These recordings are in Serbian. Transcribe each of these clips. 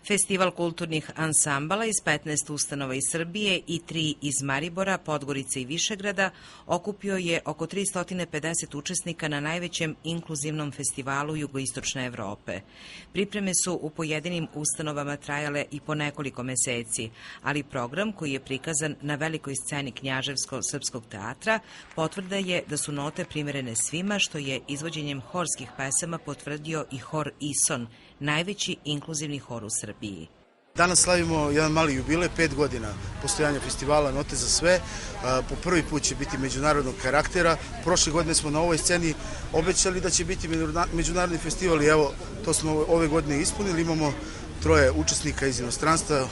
Festival kulturnih ansambala iz 15 ustanova iz Srbije i 3 iz Maribora, Podgorice i Višegrada okupio je oko 350 učesnika na najvećem inkluzivnom festivalu jugoistočne Evrope. Pripreme su u pojedinim ustanovama trajale i po nekoliko meseci, ali program koji je prikazan na velikoj sceni Knjaževsko-srpskog teatra potvrda je da su note primerene svima, što je izvođenjem horskih pesama potvrdio i hor Ison, najveći inkluzivni hor u Srbiji. Danas slavimo jedan mali jubilej, 5 godina postojanja festivala Note za sve. Po prvi put će biti međunarodnog karaktera. Prošle godine smo na ovoj sceni obećali da će biti međunarodni festival i evo, to smo ove godine ispunili. Imamo 3 učesnika iz inostranstva,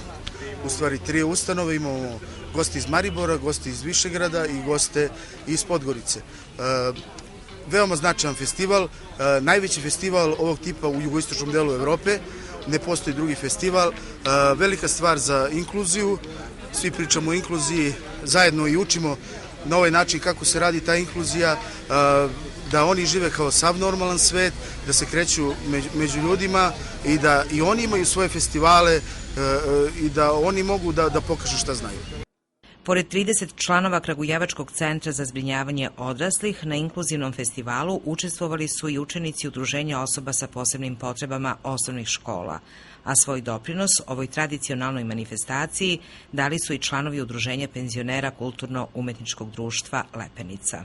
u stvari 3 ustanove. Imamo goste iz Maribora, goste iz Višegrada i goste iz Podgorice. Veoma značajan festival, najveći festival ovog tipa u jugoistočnom delu Evrope, ne postoji drugi festival, velika stvar za inkluziju, svi pričamo o inkluziji, zajedno i učimo na ovaj način kako se radi ta inkluzija, da oni žive kao sav normalan svet, da se kreću među ljudima i da i oni imaju svoje festivale i da oni mogu da pokažu šta znaju. Pored 30 članova Kragujevačkog centra za zbrinjavanje odraslih, na inkluzivnom festivalu učestvovali su i učenici Udruženja osoba sa posebnim potrebama osnovnih škola, a svoj doprinos ovoj tradicionalnoj manifestaciji dali su i članovi Udruženja penzionera Kulturno-umetničkog društva Lepenica.